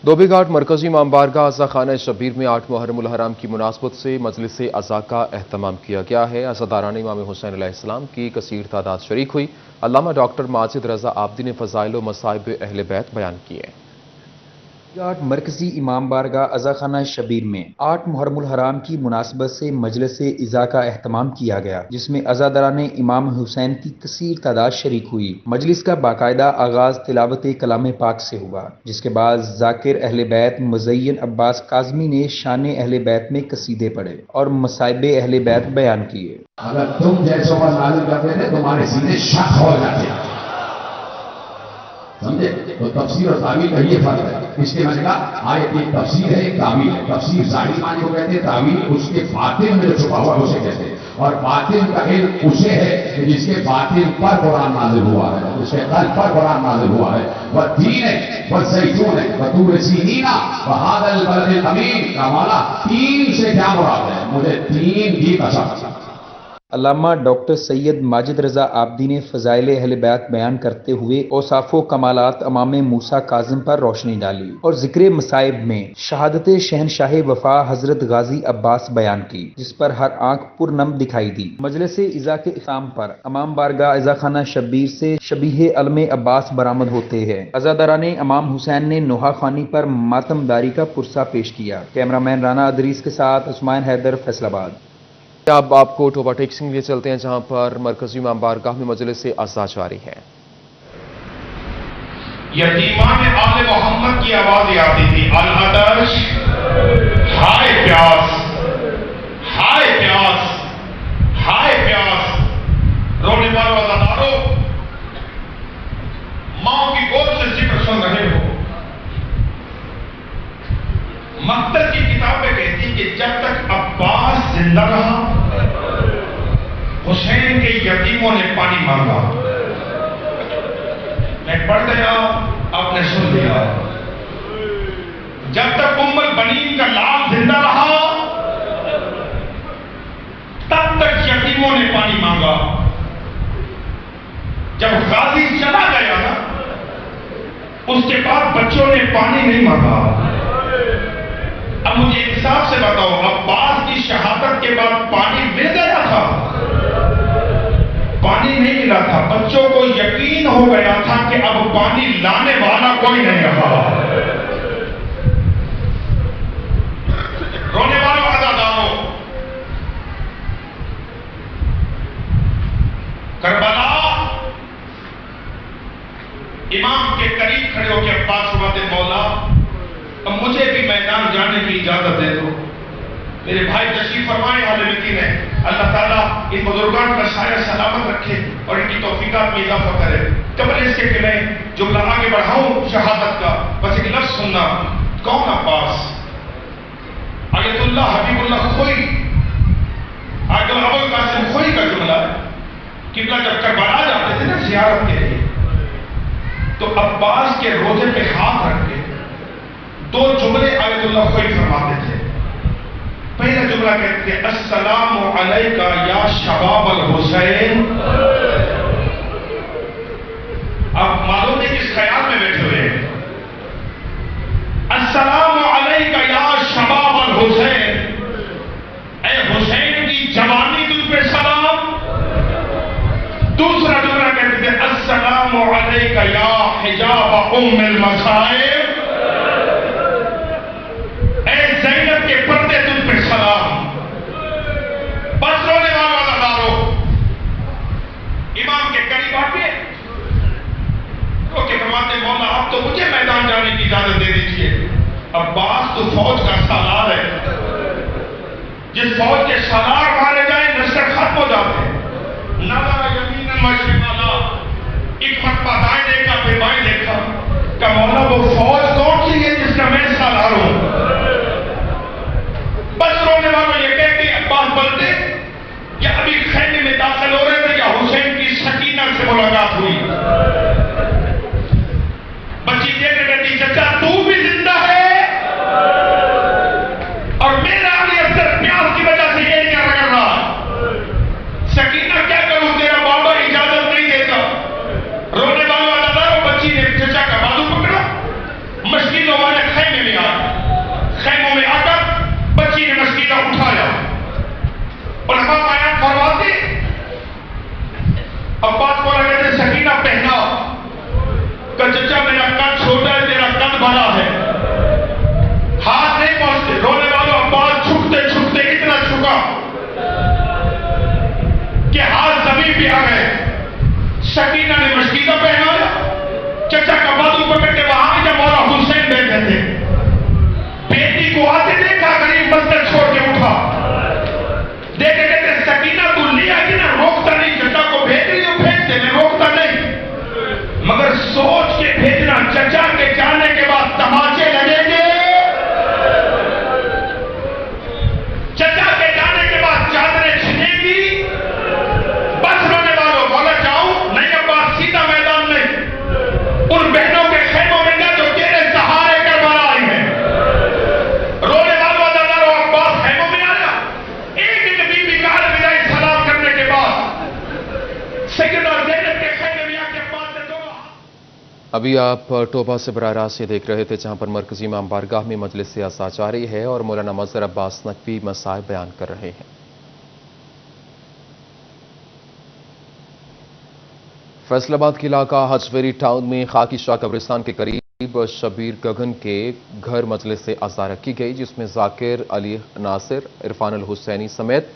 دھوبی گھاٹ مرکزی امام بارگاہ عزا خانہ شبیر میں 8 محرم الحرام کی مناسبت سے مجلس عزا کا اہتمام کیا گیا ہے۔ عزاداران امام حسین علیہ السلام کی کثیر تعداد شریک ہوئی۔ علامہ ڈاکٹر ماجد رضا عابدی نے فضائل و مصائب اہل بیت بیان کیے۔ گھاٹ مرکزی امام بارگاہ عزا خانہ شبیر میں 8 محرم الحرام کی مناسبت سے مجلس عزا کا اہتمام کیا گیا، جس میں عزاداران امام حسین کی کثیر تعداد شریک ہوئی۔ مجلس کا باقاعدہ آغاز تلاوت کلام پاک سے ہوا، جس کے بعد ذاکر اہل بیت مزین عباس کاظمی نے شان اہل بیت میں قصیدے پڑھے اور مصائب اہل بیت بیان کیے۔ اگر تم جیسوں کا نازل کرتے تھے تمہارے سینے شک ہو جاتے، سمجھے؟ تو تفسیر اور تعویل کا یہ فرق ہے۔ اس کے میں نے کہا آیت ایک تفسیر ہے، ایک تعویل ہے۔ تفسیر ظاہری معنی کو کہتے ہیں، تعویل اس کے باطن میں جو چھپا ہوا اسے کہتے ہیں، اور باطن کا علم اسے ہے کہ جس کے باطن پر قرآن نازل ہوا ہے، اس کے قلب پر قرآن نازل ہوا ہے۔ والتین والزیتون وطور سینین وہذا البلد الامین کا معنی تین سے کیا مراد ہے؟ مجھے تین کی قسم۔ علامہ ڈاکٹر سید ماجد رضا عابدی نے فضائل اہل بیت بیان کرتے ہوئے اوصاف و کمالات امام موسیٰ کاظم پر روشنی ڈالی اور ذکر مصائب میں شہادت شہنشاہ وفا حضرت غازی عباس بیان کی، جس پر ہر آنکھ پرنم دکھائی دی۔ مجلس عزا کے اختتام پر امام بارگاہ عزا خانہ شبیر سے شبیہ علم عباس برآمد ہوتے ہیں۔ عزاداران امام حسین نے نوحہ خوانی پر ماتم داری کا پرسہ پیش کیا۔ کیمرہ مین رانا ادریس کے ساتھ عثمان حیدر، فیصل آباد۔ اب آپ کو ٹوبا ٹیکس کے لیے چلتے ہیں، جہاں پر مرکزی امام بارگاہ میں مجلس عزا جاری ہے۔ یتیمان آل محمد کی آواز آتی تھی، العطش ہائے پیاس، ہائے پیاس، ہائے پیاس۔ رونے والوں عزاداروں، ماں کی گود سے ذکر سن رہے ہو۔ مقتل کی کتابیں کہتی کہ جب تک عباس زندہ رہا حسین کے یتیموں نے پانی مانگا۔ میں پڑھ گیا، آپ نے سن لیا۔ جب تک ام البنین کا لال زندہ رہا تب تک یتیموں نے پانی مانگا۔ جب غازی چلا گیا نا اس کے بعد بچوں نے پانی نہیں مانگا۔ اب مجھے انصاف سے بتاؤ، عباس کی شہادت کے بعد پانی مل گیا تھا؟ پانی نہیں ملا تھا۔ بچوں کو یقین ہو گیا تھا کہ اب پانی لانے والا کوئی نہیں رہا۔ رونے والوں عزاداروں، کربلا امام کے قریب کھڑے ہو کے عباس فرماتے مولا اب مجھے بھی میدان جانے کی اجازت دے دو۔ میرے بھائی تشریف فرمائے عالمین ہے، اللہ تعالیٰ ان بزرگان کا سایہ سلامت رکھے اور ان کی توفیقات میں اضافہ کرے۔ قبل اس کے کہ میں جملہ آگے بڑھاؤں شہادت کا، بس ایک لفظ سننا۔ کون عباس؟ آیت اللہ حبیب اللہ خوئی، آیت اللہ ابو القاسم خوئی کا جملہ ہے۔ قبلہ جب کربلا جاتے تھے نا زیارت کے لیے تو عباس کے روزے پہ ہاتھ رکھ کے دو جملے آیت اللہ خوئی فرماتے تھے۔ پہلا جملہ کہتے ہیں السلام علیکہ یا شباب الحسین۔ آپ معلوم ہے کس خیال میں بیٹھے ہوئے ہیں؟ السلام علیکہ یا شباب الحسین، اے حسین کی جوانی تجھ پہ سلام۔ دوسرا جملہ کہتے ہیں السلام علیکہ یا حجاب ام المصائب، زینب کے پردے تجھ پہ سلام۔ بس رونے والوں عزاداروں، امام کے قریب آتے رو کے فرماتے مولا اب تو مجھے میدان جانے کی اجازت دے دیجیے۔ عباس تو فوج کا سالار ہے، جس فوج کے سالار مارے جائیں لشکر ختم ہو جاتے۔ نظر یمیناً و شمالا، ایک مرتبہ دائیں دیکھا پھر بائیں دیکھا کہ مولا وہ فوج کون سی ہے جس کا میں سالار ہوں؟ بس رونے والوں یہ کہہ کہ عباس بلتے یا ابھی خیمے میں داخل ہو رہے تھے یا حسین کی سکینہ سے ملاقات ہوئی۔ بچی دیکھ رہی چچا تو بھی زندہ ہے اور میرا علی اصغر پیاس کی وجہ سے یہ کیا رگڑ رہا۔ سکینہ کیا کروں، تیرا بابا اجازت نہیں دیتا۔ رونے والوں عزاداروں، بچی نے چچا کا بازو پکڑا، خیمے میں آئے. خیموں میں آ کر بچی نے مشکیزہ اٹھایا. علماء بیان فرماتے عباس کو لگے تھے سکینہ پہنا کہ چچا میرا قد چھوٹا ہے تیرا قد بڑا ہے. ہاتھ نہیں پہنچتے. رونے والوں عباس چھکتے چھکتے اتنا چھکا کہ ہاتھ زمین پہ آ گئے. سکینہ نے مشکیزہ پہنایا. چچا کا بازو پکڑ کے وہاں بھی جب مولا حسین بیٹھے تھے بیٹی کو آتے دیکھا غریب بستر چھوڑ کے اٹھا. دیکھے کہتے سکینہ تو لیا کہ نہ روکتا نہیں. چچا کو بھیج رہی ہو بھیج دے میں روکتا نہیں مگر سوچ کے بھیجنا چچا کے جانے کے بعد تماچے لگیں گے. چچا کے جانے کے بعد چادریں چھنیں گی. بس رونے والوں بولا جاؤں نہیں عباس سیدھا میدان میں ان بہنوں کے خیموں میں نہ جو تیرے سہارے کربلا آئی ہیں. رونے والوں عزیزانو عباس خیموں میں آیا. ایک بی بی کا الوداعی سلام کرنے کے بعد سیدہ زینب کے خیمے میں آ کے عباس نے دونوں ابھی آپ ٹوبہ سے براہ راست یہ دیکھ رہے تھے جہاں پر مرکزی امام بارگاہ میں مجلس عزا جاری ہے اور مولانا مظہر عباس نقوی مسائل بیان کر رہے ہیں. فیصل آباد کے علاقہ حجویری ٹاؤن میں خاکی شاہ قبرستان کے قریب شبیر گگن کے گھر مجلس عزا رکھی گئی جس میں ذاکر علی ناصر عرفان الحسینی سمیت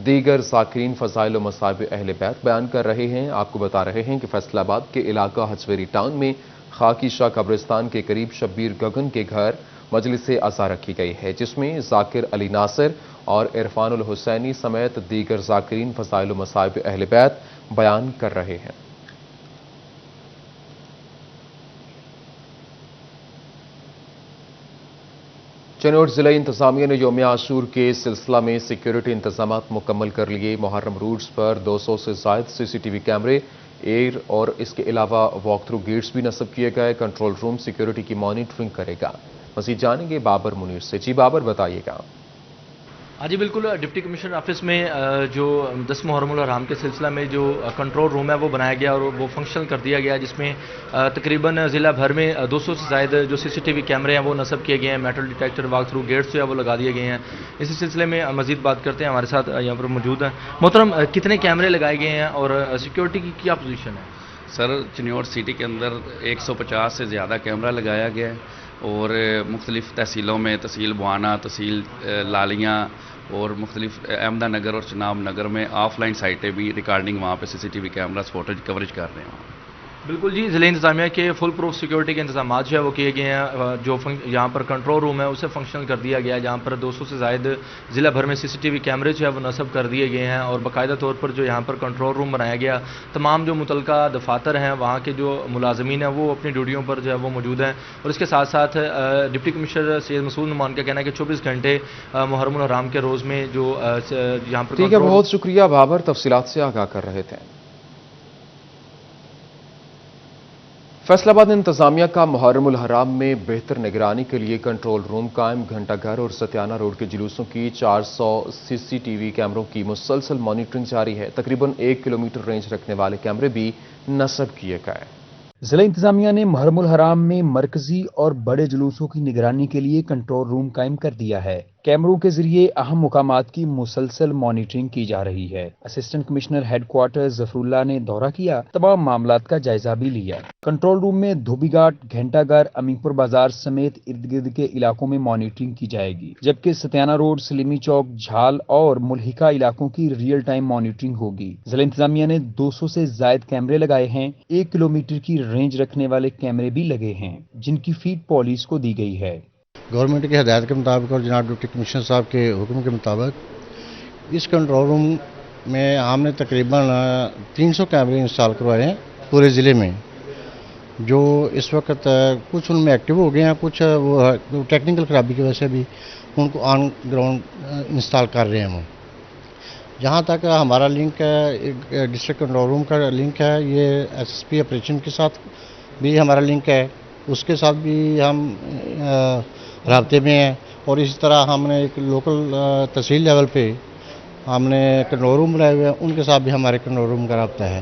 دیگر ذاکرین فضائل و مصائب اہل بیت بیان کر رہے ہیں. آپ کو بتا رہے ہیں کہ فیصل آباد کے علاقہ حجویری ٹاؤن میں خاکی شاہ قبرستان کے قریب شبیر گگن کے گھر مجلس عزا رکھی گئی ہے جس میں ذاکر علی ناصر اور عرفان الحسینی سمیت دیگر ذاکرین فضائل و مصائب اہل بیت بیان کر رہے ہیں. چنوٹ ضلع انتظامیہ نے یوم عاشور کے سلسلہ میں سیکیورٹی انتظامات مکمل کر لیے. محرم روٹس پر 200 سے زائد سی سی ٹی وی کیمرے ایئر اور اس کے علاوہ واک تھرو گیٹس بھی نصب کیے گئے. کنٹرول روم سیکیورٹی کی مانیٹرنگ کرے گا. مزید جانیں گے بابر منیر سے. جی بابر بتائیے گا. ہاں جی بالکل. ڈپٹی کمشنر آفس میں جو 10 محرم الحرام کے سلسلہ میں جو کنٹرول روم ہے وہ بنایا گیا اور وہ فنکشنل کر دیا گیا جس میں تقریباً ضلع بھر میں 200 سے زائد جو سی سی ٹی وی کیمرے ہیں وہ نصب کیے گئے ہیں. Metal detector walk through gates جو ہے وہ لگا دیے گئے ہیں. اسی سلسلے میں مزید بات کرتے ہیں. ہمارے ساتھ یہاں پر موجود ہیں. محترم کتنے کیمرے لگائے گئے ہیں اور سیکیورٹی کی کیا پوزیشن ہے؟ سر چنیوٹ سٹی کے اندر 150 سے زیادہ کیمرہ لگایا گیا ہے اور مختلف تحصیلوں میں تحصیل بوانا تحصیل لالیاں اور مختلف احمدہ نگر اور چناب نگر میں آف لائن سائٹیں بھی ریکارڈنگ وہاں پہ C C T V cameras footage coverage کر رہے ہیں. بالکل جی. ضلع انتظامیہ کے فل پروف سیکیورٹی کے انتظامات جو ہے وہ کیے گئے ہیں. جو یہاں پر کنٹرول روم ہے اسے فنکشنل کر دیا گیا ہے جہاں پر 200 سے زائد ضلع بھر میں سی سی ٹی وی کیمرے جو ہے وہ نصب کر دیے گئے ہیں اور باقاعدہ طور پر جو یہاں پر کنٹرول روم بنایا گیا. تمام جو متعلقہ دفاتر ہیں وہاں کے جو ملازمین ہیں وہ اپنی ڈیوٹیوں پر جو ہے وہ موجود ہیں. اور اس کے ساتھ ساتھ ڈپٹی کمشنر سید مسعود نعمان کا کہنا ہے کہ 24 گھنٹے محرم الحرام کے روز میں جو یہاں پر ٹھیک ہے. بہت شکریہ بابر, تفصیلات سے آگاہ کر رہے تھے. فیصل آباد انتظامیہ کا محرم الحرام میں بہتر نگرانی کے لیے کنٹرول روم قائم. گھنٹہ گھر اور ستیانہ روڈ کے جلوسوں کی 400 سی سی ٹی وی کیمروں کی مسلسل مانیٹرنگ جاری ہے. تقریباً 1 کلومیٹر رینج رکھنے والے کیمرے بھی نصب کیے گئے. ضلع انتظامیہ نے محرم الحرام میں مرکزی اور بڑے جلوسوں کی نگرانی کے لیے کنٹرول روم قائم کر دیا ہے. کیمروں کے ذریعے اہم مقامات کی مسلسل مانیٹرنگ کی جا رہی ہے. اسسٹنٹ کمشنر ہیڈ کوارٹر ظفر اللہ نے دورہ کیا, تمام معاملات کا جائزہ بھی لیا. کنٹرول روم میں دھوبی گھاٹ, گھنٹہ گھر, امین پور بازار سمیت ارد گرد کے علاقوں میں مانیٹرنگ کی جائے گی, جبکہ ستیانہ روڈ, سلیمی چوک, جھال اور ملحقہ علاقوں کی ریئل ٹائم مانیٹرنگ ہوگی. ضلع انتظامیہ نے 200 سے زائد کیمرے لگائے ہیں. 1 کلومیٹر کی رینج رکھنے والے کیمرے بھی لگے ہیں جن کی فیڈ پولیس کو دی گئی ہے. گورنمنٹ کی ہدایت کے مطابق اور جناب ڈپٹی کمشنر صاحب کے حکم کے مطابق اس کنٹرول روم میں ہم نے تقریباً 300 کیمرے انسٹال کروائے ہیں پورے ضلع میں, جو اس وقت کچھ ان میں ایکٹیو ہو گئے ہیں, کچھ وہ ٹیکنیکل خرابی کی وجہ سے بھی ان کو آن گراؤنڈ انسٹال کر رہے ہیں. جہاں تک ہمارا لنک ہے ڈسٹرکٹ کنٹرول روم کا لنک ہے, یہ ایس ایس پی آپریشن کے ساتھ بھی ہمارا لنک ہے, اس کے ساتھ بھی ہم رابطے میں ہیں. اور اسی طرح ہم نے ایک لوکل تحصیل لیول پہ ہم نے کنٹرول روم بنائے ہوئے ہیں, ان کے ساتھ بھی ہمارے کنٹرول روم کا رابطہ ہے.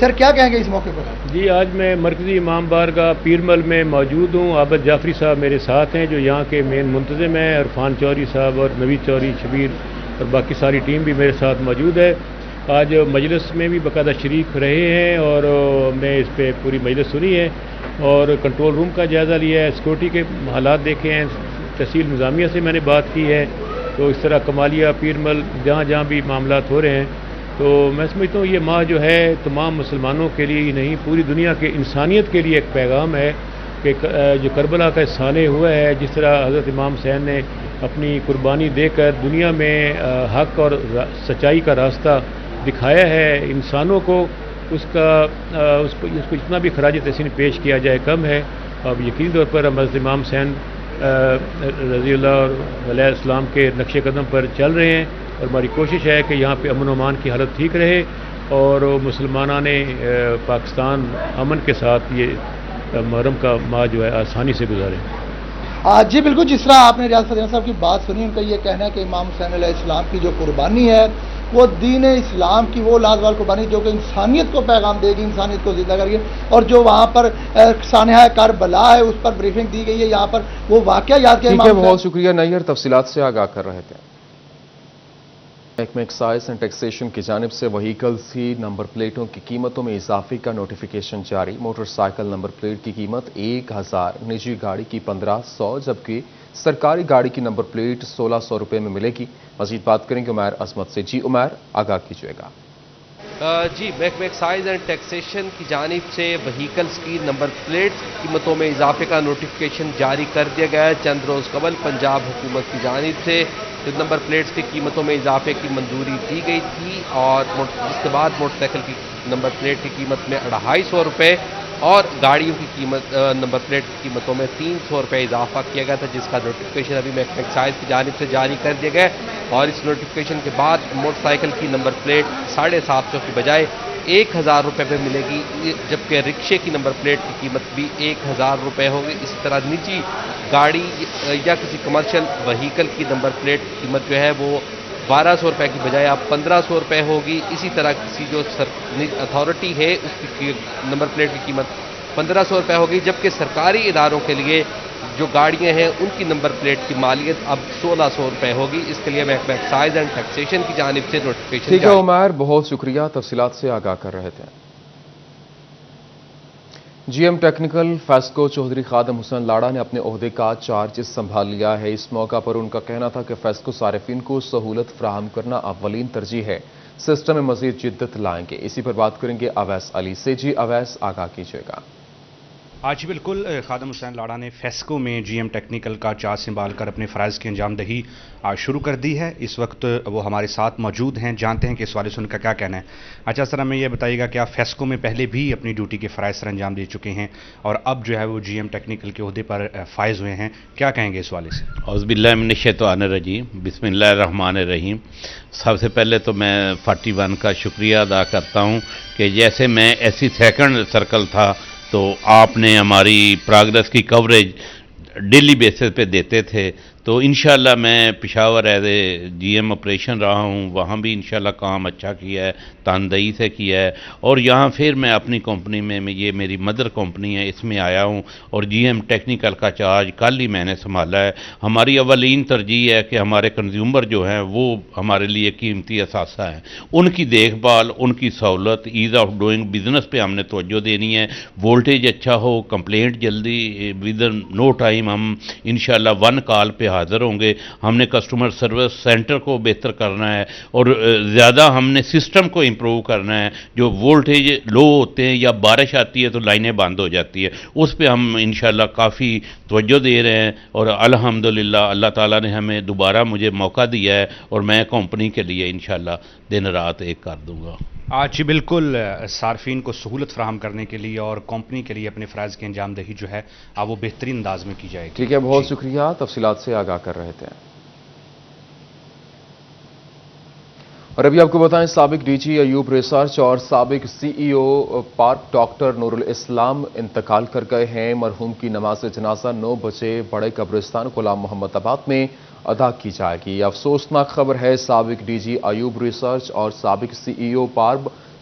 سر کیا کہیں گے اس موقع پر؟ جی آج میں مرکزی امام بارگاہ پیرمل میں موجود ہوں. عابد جعفری صاحب میرے ساتھ ہیں جو یہاں کے مین منتظم ہیں, عرفان چوہدری صاحب اور نوید چوہدری, شبیر اور باقی ساری ٹیم بھی میرے ساتھ موجود ہے. آج مجلس میں بھی باقاعدہ شریک رہے ہیں اور میں اس پہ پوری مجلس سنی ہے اور کنٹرول روم کا جائزہ لیا ہے, سیکورٹی کے حالات دیکھے ہیں, تحصیل نظامیہ سے میں نے بات کی ہے. تو اس طرح کمالیہ, پیرمل, جہاں جہاں بھی معاملات ہو رہے ہیں, تو میں سمجھتا ہوں یہ ماہ جو ہے تمام مسلمانوں کے لیے ہی نہیں پوری دنیا کے انسانیت کے لیے ایک پیغام ہے کہ جو کربلا کا سانحہ ہوا ہے, جس طرح حضرت امام حسین نے اپنی قربانی دے کر دنیا میں حق اور سچائی کا راستہ دکھایا ہے انسانوں کو, اس کو جتنا بھی خراج تحسین پیش کیا جائے کم ہے. اب یقینی طور پر ہم حضرت امام حسین رضی اللہ علیہ السلام کے نقش قدم پر چل رہے ہیں اور ہماری کوشش ہے کہ یہاں پہ امن و امان کی حالت ٹھیک رہے اور مسلمانان پاکستان امن کے ساتھ یہ محرم کا ماہ جو ہے آسانی سے گزاریں. جی بالکل, جس طرح آپ نے ریاض فتح صاحب کی بات سنی, ان کا یہ کہنا ہے کہ امام حسین علیہ السلام کی جو قربانی ہے وہ دین اسلام کی وہ لازوال قربانی جو کہ انسانیت کو پیغام دے گی, انسانیت کو زندہ کرے گی. اور جو وہاں پر سانحہ کربلا ہے اس پر بریفنگ دی گئی ہے, یہاں پر وہ واقعہ یاد کیا. بہت شکریہ نیئر, تفصیلات سے آگاہ کر رہے تھے. محکمہ ایکسائز اینڈ ٹیکسیشن کی جانب سے وہیکلز کی نمبر پلیٹوں کی قیمتوں میں اضافے کا نوٹیفیکیشن جاری. موٹر سائیکل نمبر پلیٹ کی قیمت 1000, نجی گاڑی کی 1500 جبکہ سرکاری گاڑی کی نمبر پلیٹ 1600 روپے میں ملے گی. مزید بات کریں گے عمیر عظمت سے. جی عمیر, آگاہ کیجیے گا. جی محکمہ ایکسائز اینڈ ٹیکسیشن کی جانب سے وہیکلز کی نمبر پلیٹس کی قیمتوں میں اضافے کا نوٹیفیکیشن جاری کر دیا گیا ہے. چند روز قبل پنجاب حکومت کی جانب سے نمبر پلیٹس کی قیمتوں میں اضافے کی منظوری دی گئی تھی اور اس کے بعد موٹر سائیکل کی نمبر پلیٹ کی قیمت میں 250 روپے اور گاڑیوں کی قیمت نمبر پلیٹ کی قیمتوں میں 300 روپے اضافہ کیا گیا تھا, جس کا نوٹیفیکیشن ابھی محکمہ ایکسائز کی جانب سے جاری کر دیا گیا ہے. اور اس نوٹیفیکیشن کے بعد موٹر سائیکل کی نمبر پلیٹ 750 کی بجائے 1000 روپے پہ ملے گی, جبکہ رکشے کی نمبر پلیٹ کی قیمت بھی 1000 روپے ہوگی. اسی طرح نجی گاڑی یا کسی کمرشل وہیکل کی نمبر پلیٹ کی قیمت جو ہے وہ 1200 روپے کی بجائے اب 1500 روپے ہوگی. اسی طرح کسی جو اتھارٹی ہے اس کی نمبر پلیٹ کی قیمت 1500 روپے ہوگی, جبکہ سرکاری اداروں کے لیے جو گاڑیاں ہیں ان کی نمبر پلیٹ کی مالیت اب 1600 روپے ہوگی. اس کے لیے محکمہ ایکسائز اینڈ ٹیکسیشن کی جانب سے نوٹیفیکیشن. ٹھیک ہے عمیر, بہت شکریہ, تفصیلات سے آگاہ کر رہے تھے. G M technical FESCO Chaudhry Khadim Hussain Lara نے اپنے عہدے کا چارج سنبھال لیا ہے. اس موقع پر ان کا کہنا تھا کہ فیسکو صارفین کو سہولت فراہم کرنا اولین ترجیح ہے, سسٹم میں مزید جدت لائیں گے. اسی پر بات کریں گے اویس علی سے. جی اویس, آگاہ کیجیے گا. آج بالکل خادم حسین لاڑا نے فیسکو میں جی ایم ٹیکنیکل کا چارج سنبھال کر اپنے فرائض کی انجام دہی شروع کر دی ہے. اس وقت وہ ہمارے ساتھ موجود ہیں, جانتے ہیں کہ اس والے سے ان کا کیا کہنا ہے. اچھا سر, ہمیں یہ بتائیے گا کہ آپ فیسکو میں پہلے بھی اپنی ڈیوٹی کے فرائض سر انجام دے چکے ہیں اور اب جو ہے وہ جی ایم ٹیکنیکل کے عہدے پر فائز ہوئے ہیں, کیا کہیں گے اس والے سے؟ اعوذ باللہ من الشیطان الرجیم, بسم اللہ الرحمن الرحیم. سب سے پہلے تو میں 41 کا شکریہ ادا کرتا ہوں کہ جیسے میں ایسی سیکنڈ سرکل تھا تو آپ نے ہماری پروگریس کی کوریج ڈیلی بیسس پہ دیتے تھے. تو انشاءاللہ میں Peshawar as A G M operation رہا ہوں, وہاں بھی انشاءاللہ کام اچھا کیا ہے, تاندہی سے کیا ہے. اور یہاں پھر میں اپنی کمپنی میں یہ میری مدر کمپنی ہے, اس میں آیا ہوں اور جی ایم ٹیکنیکل کا چارج کل ہی میں نے سنبھالا ہے. ہماری اولین ترجیح ہے کہ ہمارے کنزیومر جو ہیں وہ ہمارے لیے قیمتی اثاثہ ہیں, ان کی دیکھ بھال, ان کی سہولت, ایز آف ڈوئنگ بزنس پہ ہم نے توجہ دینی ہے. وولٹیج اچھا ہو, کمپلینٹ جلدی ود ان نو ٹائم ہم انشاءاللہ 1 کال پہ حاضر ہوں گے. ہم نے کسٹمر سروس سینٹر کو بہتر کرنا ہے اور زیادہ ہم نے سسٹم کو امپروو کرنا ہے. جو وولٹیج لو ہوتے ہیں یا بارش آتی ہے تو لائنیں بند ہو جاتی ہے, اس پہ ہم انشاءاللہ کافی توجہ دے رہے ہیں اور الحمدللہ اللہ تعالیٰ نے ہمیں دوبارہ مجھے موقع دیا ہے اور میں کمپنی کے لیے انشاءاللہ دن رات ایک کر دوں گا. جی بالکل, صارفین کو سہولت فراہم کرنے کے لیے اور کمپنی کے لیے اپنے فرائض کی انجام دہی جو ہے وہ بہترین انداز میں کی جائے گی. ٹھیک ہے, بہت شکریہ, تفصیلات سے آگاہ کر رہے تھے. اور ابھی آپ کو بتائیں, سابق ڈی جی ایوب ریسرچ اور سابق سی ای او پارک ڈاکٹر نور الاسلام انتقال کر گئے ہیں. مرحوم کی نماز جنازہ 9 بجے بڑے قبرستان غلام محمد آباد میں ادا کی جائے گی. افسوسناک خبر ہے, سابق ڈی جی ایوب ریسرچ اور سابق سی ای او